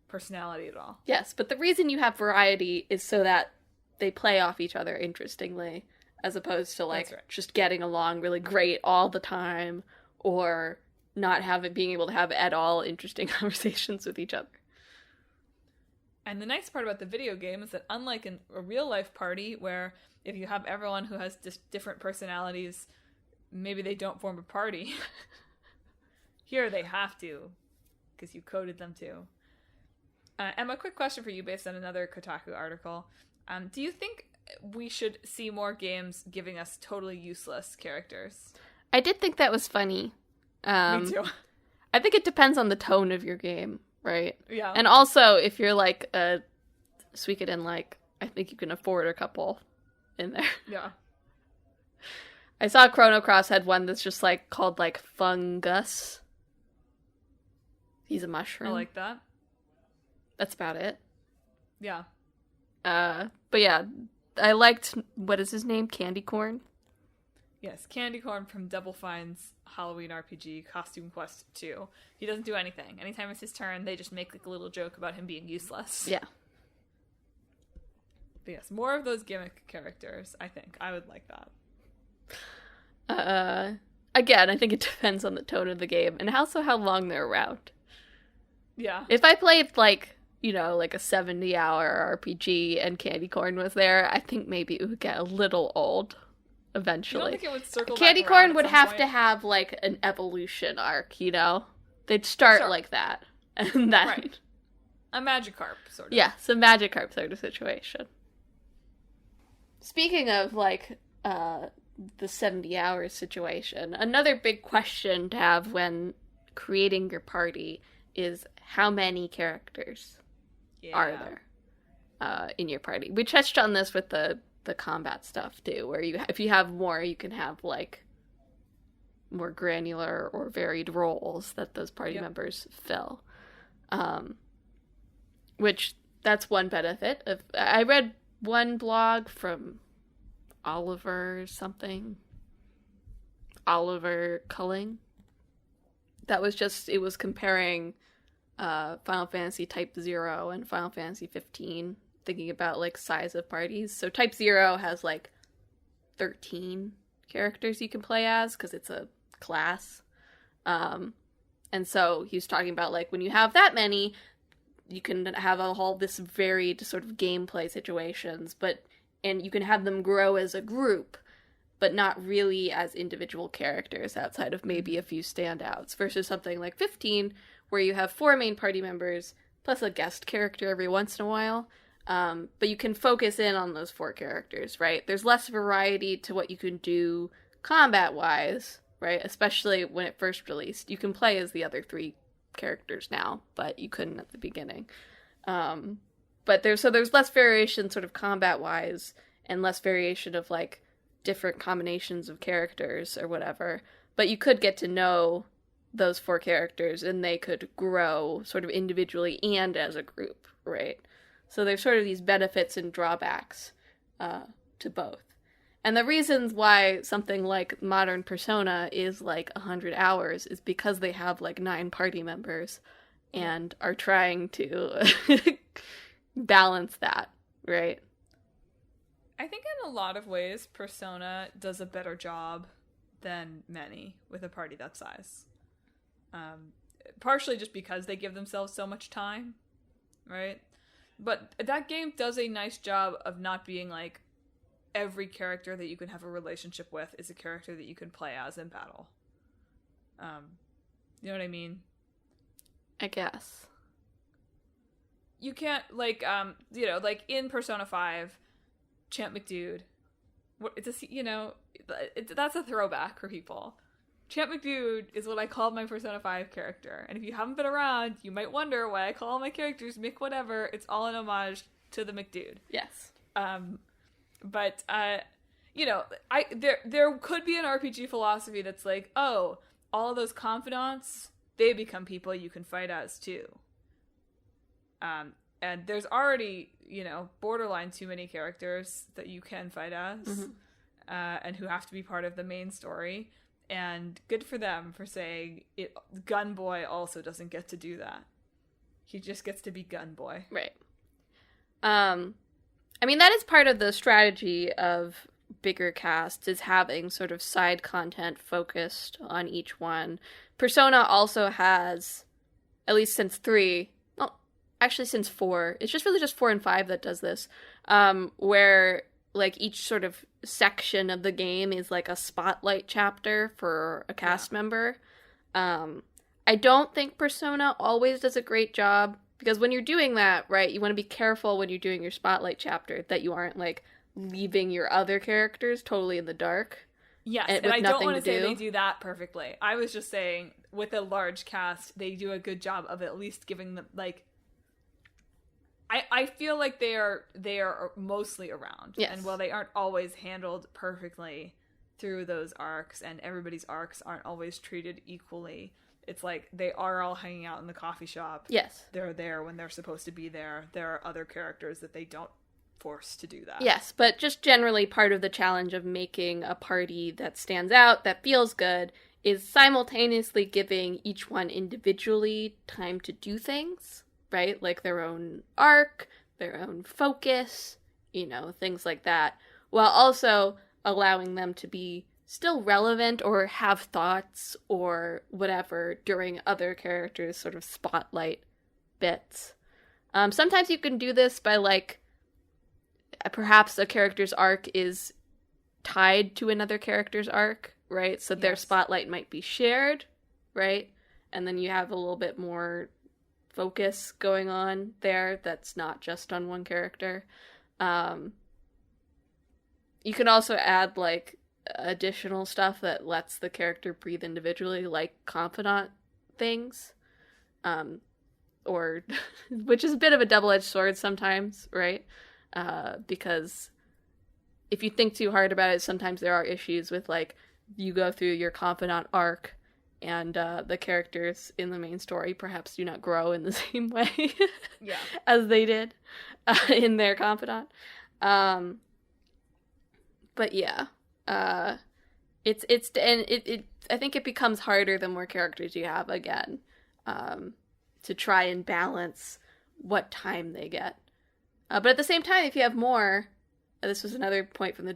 personality at all. Yes, but the reason you have variety is so that they play off each other interestingly, as opposed to, like, just getting along really great all the time, or not being able to have at all interesting conversations with each other. And the nice part about the video game is that unlike in a real-life party, where if you have everyone who has just different personalities, maybe they don't form a party. Here they have to, because you coded them to. Emma, quick question for you based on another Kotaku article. Do you think we should see more games giving us totally useless characters? I did think that was funny. Me too. I think it depends on the tone of your game, right? Yeah. And also, if you're like a Suikoden, like, I think you can afford a couple in there. Yeah. I saw Chrono Cross had one that's just like called like Fungus. He's a mushroom. I like that. That's about it. Yeah. But yeah, I liked, what is his name? Candy Corn? Yes, Candy Corn from Double Fine's Halloween RPG, Costume Quest 2. He doesn't do anything. Anytime it's his turn, they just make like a little joke about him being useless. Yeah. But yes, more of those gimmick characters, I think. I would like that. Again, I think it depends on the tone of the game and also how long they're around. Yeah. If I played like, you know, like a 70-hour RPG and Candy Corn was there, I think maybe it would get a little old eventually. You don't think it would circle Candy back Corn would have point? to have like an evolution arc, you know? They'd start like that. And then right. A Magikarp, sort of. Yeah, some Magikarp sort of situation. Speaking of like the 70 hours situation, another big question to have when creating your party is how many characters are there in your party. We touched on this with the combat stuff too, where if you have more, you can have like more granular or varied roles that those party members fill. Which that's one benefit of. I read one blog from Oliver Culling. That was it was comparing Final Fantasy Type 0 and Final Fantasy 15, thinking about like size of parties. So Type 0 has like 13 characters you can play as because it's a class. And so he was talking about like when you have that many, you can have all this varied sort of gameplay situations, and you can have them grow as a group, but not really as individual characters outside of maybe a few standouts, versus something like 15, where you have 4 main party members, plus a guest character every once in a while, but you can focus in on those 4 characters, right? There's less variety to what you can do combat-wise, right? Especially when it first released. You can play as the other 3 characters now, but you couldn't at the beginning. But there's less variation sort of combat-wise, and less variation of, like, different combinations of characters or whatever. But you could get to know those 4 characters, and they could grow sort of individually and as a group, right? So there's sort of these benefits and drawbacks to both. And the reasons why something like modern Persona is like 100 hours is because they have like 9 party members and are trying to balance that, right? I think in a lot of ways, Persona does a better job than many with a party that size. Partially just because they give themselves so much time, right? But that game does a nice job of not being like, every character that you can have a relationship with is a character that you can play as in battle. You know what I mean? I guess. You can't, like, like in Persona 5, Champ McDude, that's a throwback for people. Champ McDude is what I called my Persona 5 character. And if you haven't been around, you might wonder why I call all my characters Mick whatever. It's all an homage to the McDude. Yes. But there could be an RPG philosophy that's like, oh, all of those confidants, they become people you can fight as too. And there's already, borderline too many characters that you can fight as, and who have to be part of the main story. And good for them for saying it. Gunboy also doesn't get to do that. He just gets to be Gunboy. Right. I mean, that is part of the strategy of bigger casts, is having sort of side content focused on each one. Persona also has, at least since 3, well, actually since 4, it's just really just 4 and 5 that does this, where, like, each sort of section of the game is, like, a spotlight chapter for a cast member. I don't think Persona always does a great job Because when you're doing that, right, you want to be careful when you're doing your spotlight chapter that you aren't, like, leaving your other characters totally in the dark. Yes, and I don't want to say they do that perfectly. I was just saying, with a large cast, they do a good job of at least giving them, like... I feel like they are mostly around. Yes. And while they aren't always handled perfectly through those arcs, and everybody's arcs aren't always treated equally... It's like they are all hanging out in the coffee shop. Yes. They're there when they're supposed to be there. There are other characters that they don't force to do that. Yes, but just generally part of the challenge of making a party that stands out, that feels good, is simultaneously giving each one individually time to do things, right? Like their own arc, their own focus, things like that, while also allowing them to be still relevant or have thoughts or whatever during other characters' sort of spotlight bits. Sometimes you can do this by, like, perhaps a character's arc is tied to another character's arc, right? So their spotlight might be shared, right? And then you have a little bit more focus going on there that's not just on one character. You can also add, like, additional stuff that lets the character breathe individually, like confidant things, or which is a bit of a double-edged sword sometimes, right? Because if you think too hard about it, sometimes there are issues with, like, you go through your confidant arc and the characters in the main story perhaps do not grow in the same way as they did in their confidant. But yeah. I think it becomes harder the more characters you have, again, to try and balance what time they get. But at the same time, if you have more, this was another point from the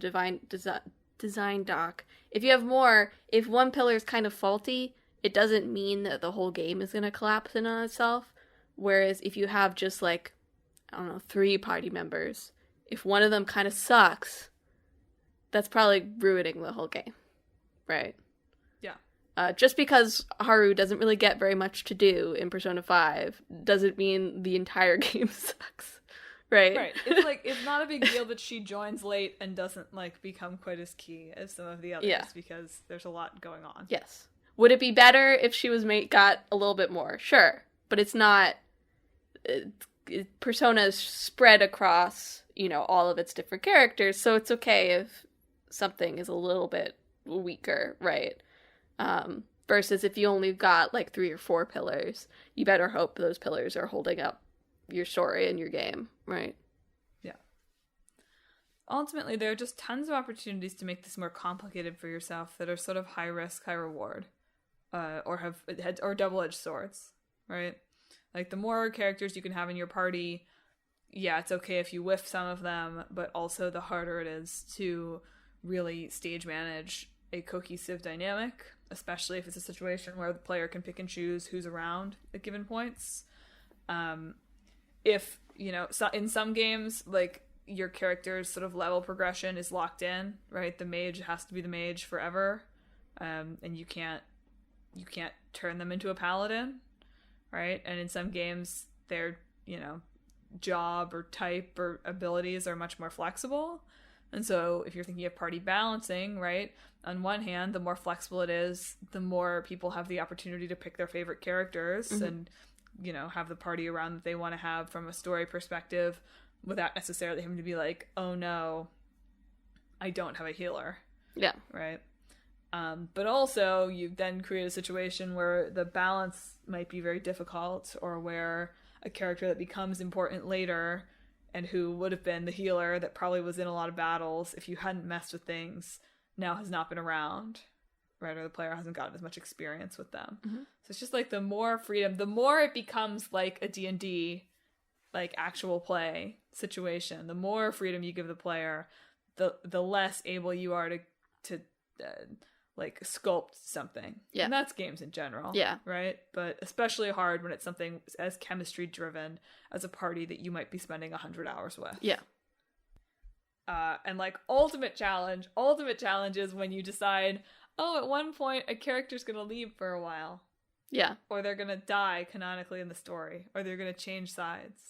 design doc, if you have more, if one pillar is kind of faulty, it doesn't mean that the whole game is going to collapse in on itself. Whereas if you have just, like, 3 party members, if one of them kind of sucks, that's probably ruining the whole game, right? Yeah. Just because Haru doesn't really get very much to do in Persona 5 doesn't mean the entire game sucks, right? Right. It's like, it's not a big deal that she joins late and doesn't, like, become quite as key as some of the others, because there's a lot going on. Yes. Would it be better if she got a little bit more? Sure. But it's not... Persona's spread across, all of its different characters, so it's okay if something is a little bit weaker, right? Versus if you only got, like, 3 or 4 pillars, you better hope those pillars are holding up your story and your game, right? Yeah. Ultimately, there are just tons of opportunities to make this more complicated for yourself that are sort of high risk, high reward, or double-edged swords, right? Like, the more characters you can have in your party, yeah, it's okay if you whiff some of them, but also the harder it is to really stage manage a cohesive dynamic, especially if it's a situation where the player can pick and choose who's around at given points. If, in some games, like, your character's sort of level progression is locked in, right? The mage has to be the mage forever, and you can't turn them into a paladin, right? And in some games, their, job or type or abilities are much more flexible. And so if you're thinking of party balancing, right, on one hand, the more flexible it is, the more people have the opportunity to pick their favorite characters and, have the party around that they want to have from a story perspective without necessarily having to be like, oh no, I don't have a healer. Yeah. Right? But also, you then create a situation where the balance might be very difficult, or where a character that becomes important later and who would have been the healer that probably was in a lot of battles if you hadn't messed with things now has not been around, right? Or the player hasn't gotten as much experience with them. Mm-hmm. So it's just like the more freedom, the more it becomes like a D&D, like actual play situation, the more freedom you give the player, the less able you are to like sculpt something. Yeah. And that's games in general. Yeah. Right? But especially hard when it's something as chemistry driven as a party that you might be spending 100 hours with. Yeah. And like ultimate challenge is when you decide, oh, at one point a character's gonna leave for a while. Yeah. Or they're gonna die canonically in the story. Or they're gonna change sides.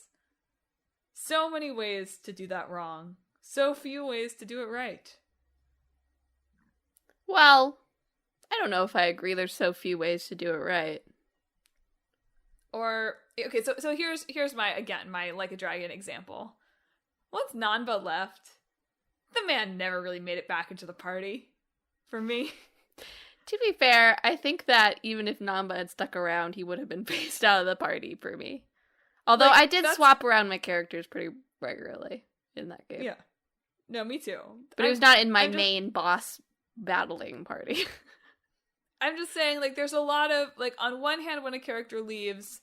So many ways to do that wrong. So few ways to do it right. Well, I don't know if I agree there's so few ways to do it right. Or, okay, so here's my Like a Dragon example. Once Nanba left, the man never really made it back into the party. For me. To be fair, I think that even if Nanba had stuck around, he would have been phased out of the party for me. Although I did swap around my characters pretty regularly in that game. Yeah. No, me too. But it was not in my main boss battling party. I'm just saying, like, there's a lot of, like, on one hand, when a character leaves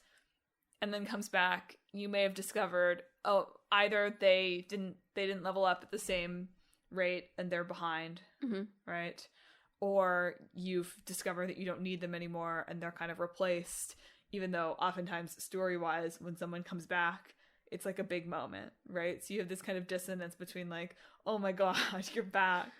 and then comes back, you may have discovered, oh, either they didn't level up at the same rate and they're behind, right? Or you've discovered that you don't need them anymore and they're kind of replaced, even though oftentimes story-wise, when someone comes back, it's like a big moment, right? So you have this kind of dissonance between like, oh my god, you're back,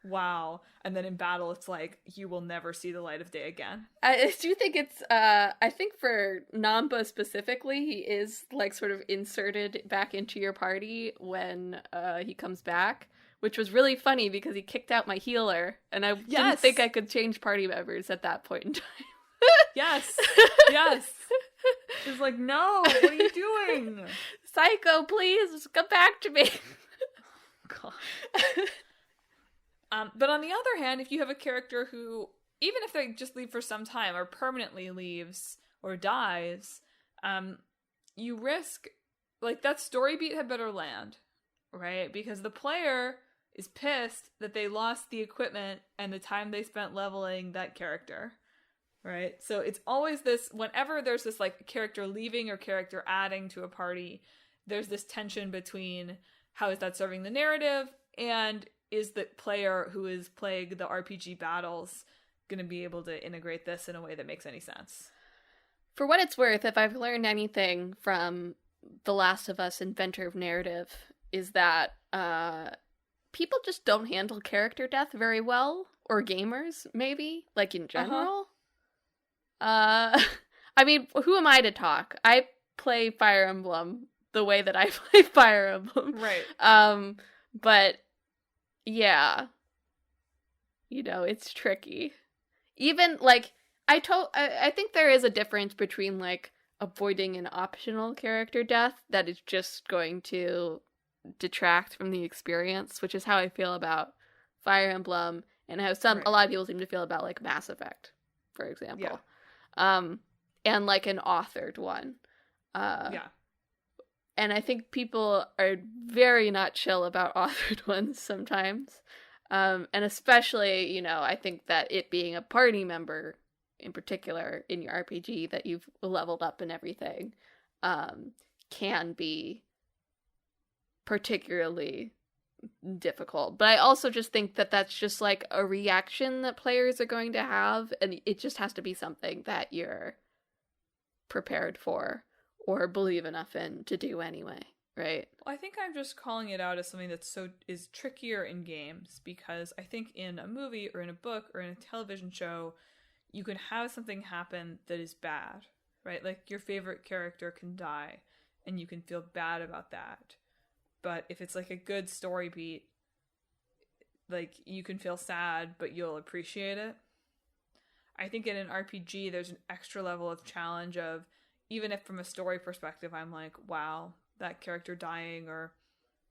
wow. And then in battle, it's like, you will never see the light of day again. I do think it's, I think for Nanba specifically, he is like sort of inserted back into your party when he comes back, which was really funny because he kicked out my healer, and I didn't think I could change party members at that point in time. Yes. It's like, no, what are you doing? Psycho, please, come back to me. God. But on the other hand, if you have a character who, even if they just leave for some time or permanently leaves or dies, you risk, like, that story beat had better land, right? Because the player is pissed that they lost the equipment and the time they spent leveling that character, right? So it's always this, whenever there's this, like, character leaving or character adding to a party, there's this tension between how is that serving the narrative and is the player who is playing the RPG battles going to be able to integrate this in a way that makes any sense? For what it's worth, if I've learned anything from The Last of Us Inventor of Narrative, is that people just don't handle character death very well, or gamers, maybe, like in general. I mean, who am I to talk? I play Fire Emblem the way that I play Fire Emblem. Right. But yeah, you know, it's tricky. Even like I think there is a difference between like avoiding an optional character death that is just going to detract from the experience, which is how I feel about Fire Emblem, and how a lot of people seem to feel about like Mass Effect, for example. And like an authored one. And I think people are very not chill about authored ones sometimes. And especially, you know, I think that it being a party member in particular in your RPG that you've leveled up and everything can be particularly difficult. But I also just think that that's just like a reaction that players are going to have, and it just has to be something that you're prepared for or believe enough in to do anyway, right? Well, I think I'm just calling it out as something that is trickier in games, because I think in a movie or in a book or in a television show, you can have something happen that is bad, right? Like your favorite character can die and you can feel bad about that. But if it's like a good story beat, like you can feel sad, but you'll appreciate it. I think in an RPG, there's an extra level of challenge of, even if from a story perspective, I'm like, wow, that character dying or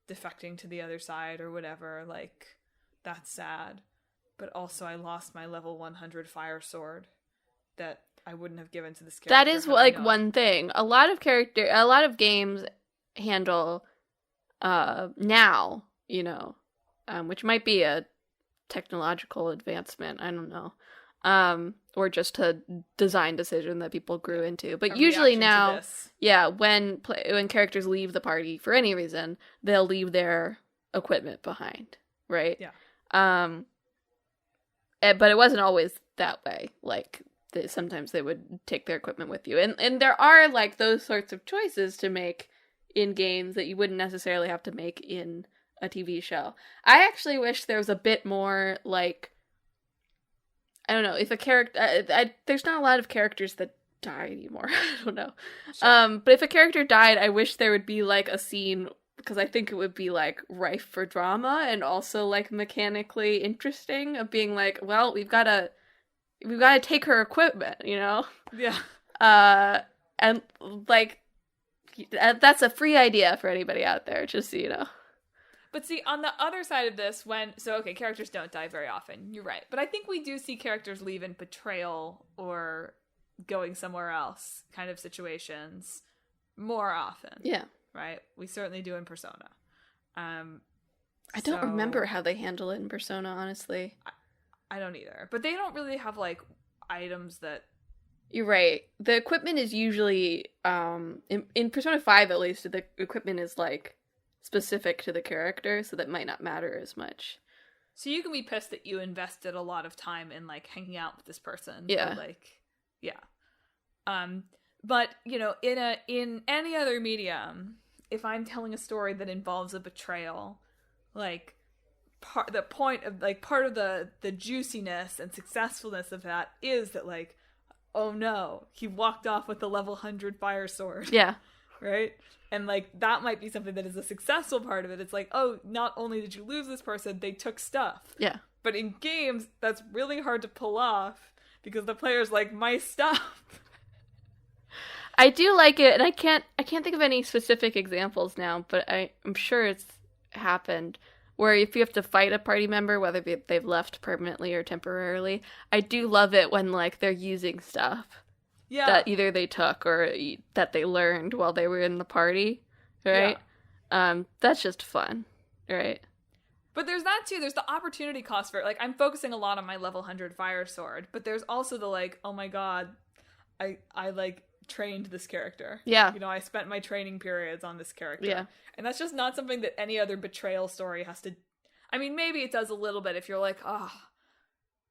defecting to the other side or whatever, like, that's sad. But also I lost my level 100 fire sword that I wouldn't have given to this character. That is like one thing. A lot of games handle now, you know, which might be a technological advancement, I don't know. Or just a design decision that people grew into. But usually now, when characters leave the party for any reason, they'll leave their equipment behind, right? Yeah. But it wasn't always that way. Like, sometimes they would take their equipment with you. And there are, like, those sorts of choices to make in games that you wouldn't necessarily have to make in a TV show. I actually wish there was a bit more, like, I don't know, if a character... there's not a lot of characters that die anymore. I don't know. Sure. But if a character died, I wish there would be, like, a scene, because I think it would be, like, rife for drama and also, like, mechanically interesting of being like, well, we've got to take her equipment, you know? Yeah. And, like, that's a free idea for anybody out there, just so you know. But see, on the other side of this, characters don't die very often. You're right. But I think we do see characters leave in betrayal or going somewhere else kind of situations more often. Yeah. Right? We certainly do in Persona. I don't remember how they handle it in Persona, honestly. I don't either. But they don't really have, like, items that... You're right. The equipment is usually, in Persona 5 at least, the equipment is, like, specific to the character, so that might not matter as much. So you can be pissed that you invested a lot of time in, like, hanging out with this person. Yeah. Or, like, yeah. But, you know, in any other medium, if I'm telling a story that involves a betrayal, like, part of the juiciness and successfulness of that is that, like, oh no, he walked off with a level 100 fire sword. Yeah. Right? And, like, that might be something that is a successful part of it. It's like, oh, not only did you lose this person, they took stuff. Yeah. But in games, that's really hard to pull off because the player's like, my stuff. I do like it, and I can't think of any specific examples now, but I'm sure it's happened, where if you have to fight a party member, whether they've left permanently or temporarily, I do love it when, like, they're using stuff. Yeah. That either they took or that they learned while they were in the party, right? Yeah. That's just fun, right? But there's that too. There's the opportunity cost for it. Like, I'm focusing a lot on my level 100 fire sword, but there's also the, like, oh my god, I like trained this character. Yeah. You know, I spent my training periods on this character. Yeah. And that's just not something that any other betrayal story has to... I mean, maybe it does a little bit if you're like,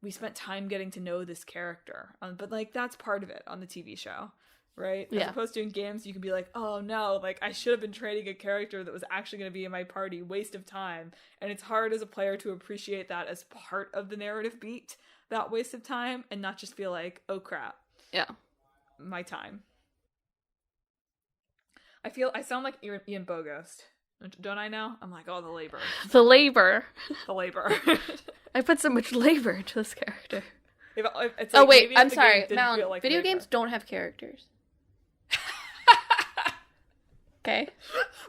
we spent time getting to know this character. But, like, that's part of it on the TV show, right? Yeah. As opposed to in games, you can be like, oh no, like, I should have been training a character that was actually going to be in my party. Waste of time. And it's hard as a player to appreciate that as part of the narrative beat, that waste of time, and not just feel like, oh crap. Yeah. My time. I sound like Ian Bogost. Don't I now? I'm like, oh, the labor. The labor. The labor. I put so much labor into this character. It's like, wait, I'm sorry. Mal, like video labor. games don't have characters. Okay?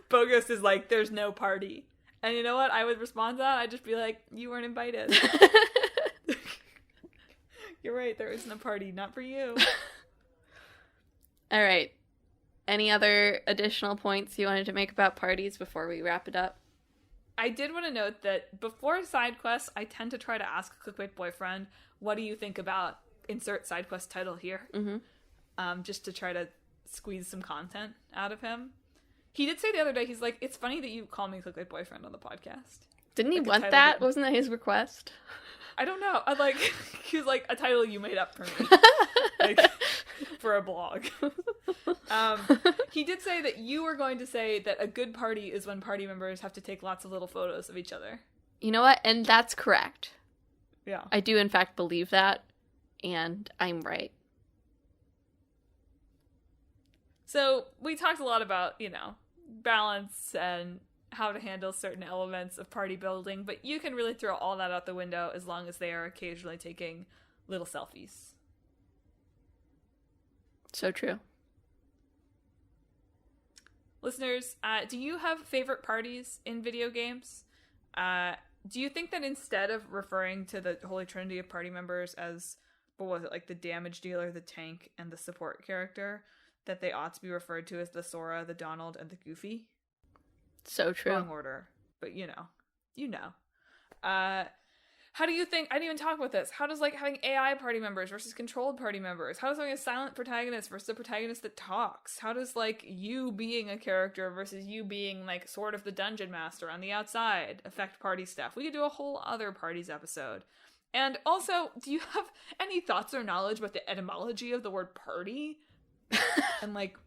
Bogus is like, there's no party. And you know what? I would respond to that. I'd just be like, you weren't invited. You're right, there isn't a party. Not for you. All right. Any other additional points you wanted to make about parties before we wrap it up? I did want to note that before side quests, I tend to try to ask Clickbait Boyfriend, what do you think about insert side quest title here? Mm-hmm. Just to try to squeeze some content out of him. He did say the other day, he's like, it's funny that you call me Clickbait Boyfriend on the podcast. Didn't he want that? Wasn't that his request? I don't know. He was like, a title you made up for me. Like, for a blog. He did say that you were going to say that a good party is when party members have to take lots of little photos of each other. You know what? And that's correct. Yeah. I do, in fact, believe that. And I'm right. So, we talked a lot about, you know, balance and how to handle certain elements of party building, but you can really throw all that out the window as long as they are occasionally taking little selfies. So true. Listeners, do you have favorite parties in video games? Do you think that instead of referring to the Holy Trinity of party members as, what was it, like the damage dealer, the tank, and the support character, that they ought to be referred to as the Sora, the Donald, and the Goofy? So true. Wrong order, but you know. How do you think, I didn't even talk about this, how does, like, having AI party members versus controlled party members, how does having a silent protagonist versus a protagonist that talks, how does, like, you being a character versus you being, like, sort of the dungeon master on the outside affect party stuff? We could do a whole other parties episode. And also, do you have any thoughts or knowledge about the etymology of the word party? And, like,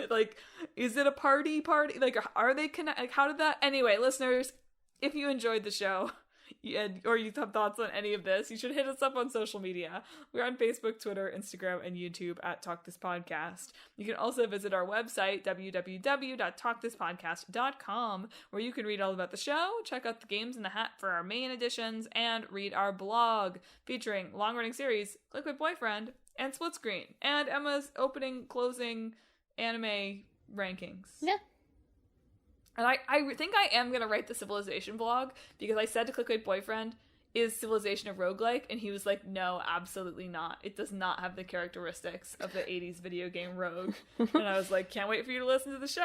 like, is it a party? Like, are they connected? Like, how did that? Anyway, listeners, if you enjoyed the show, or you have thoughts on any of this, you should hit us up on social media. We're on Facebook, Twitter, Instagram, and YouTube at Talk This Podcast. You can also visit our website, www.talkthispodcast.com, where you can read all about the show, check out the games in the hat for our main editions, and read our blog featuring long-running series Liquid Boyfriend and Split Screen, and Emma's opening, closing anime rankings. Yeah. And I think I am going to write the Civilization blog, because I said to Clickbait Boyfriend, is Civilization a roguelike? And he was like, no, absolutely not. It does not have the characteristics of the 80s video game Rogue. And I was like, can't wait for you to listen to the show.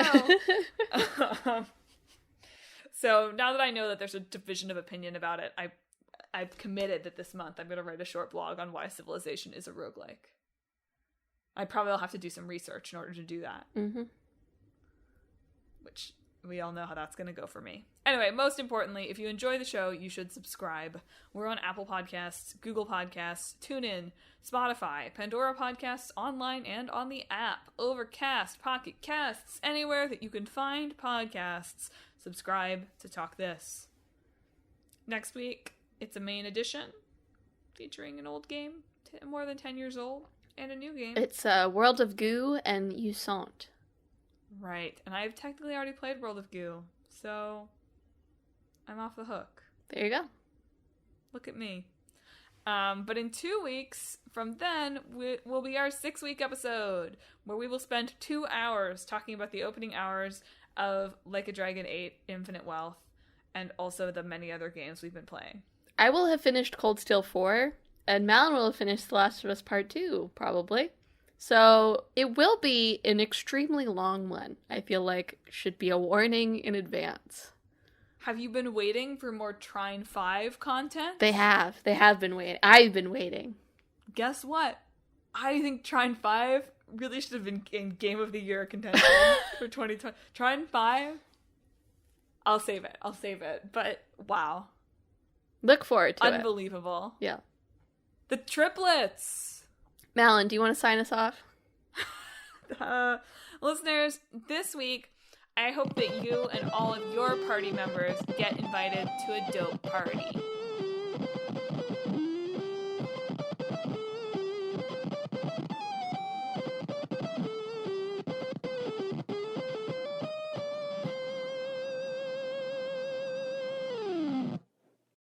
So now that I know that there's a division of opinion about it, I've committed that this month I'm going to write a short blog on why Civilization is a roguelike. I probably will have to do some research in order to do that. Mm-hmm. Which... we all know how that's going to go for me. Anyway, most importantly, if you enjoy the show, you should subscribe. We're on Apple Podcasts, Google Podcasts, TuneIn, Spotify, Pandora Podcasts, online and on the app, Overcast, Pocket Casts, anywhere that you can find podcasts. Subscribe to Talk This. Next week, it's a main edition featuring an old game, more than 10 years old, and a new game. It's World of Goo and Usant. Right, and I've technically already played World of Goo, so I'm off the hook. There you go. Look at me. But in 2 weeks from then will be our 6-week episode, where we will spend 2 hours talking about the opening hours of Like a Dragon 8 Infinite Wealth, and also the many other games we've been playing. I will have finished Cold Steel 4, and Madelyn will have finished The Last of Us Part 2, probably. So it will be an extremely long one. I feel like should be a warning in advance. Have you been waiting for more Trine 5 content? They have. They have been waiting. I've been waiting. Guess what? I think Trine 5 really should have been in Game of the Year contention for 2020. Trine 5? I'll save it. But wow. Look forward to it. Unbelievable. Yeah. The triplets! Madelyn, do you want to sign us off? Listeners, this week, I hope that you and all of your party members get invited to a dope party.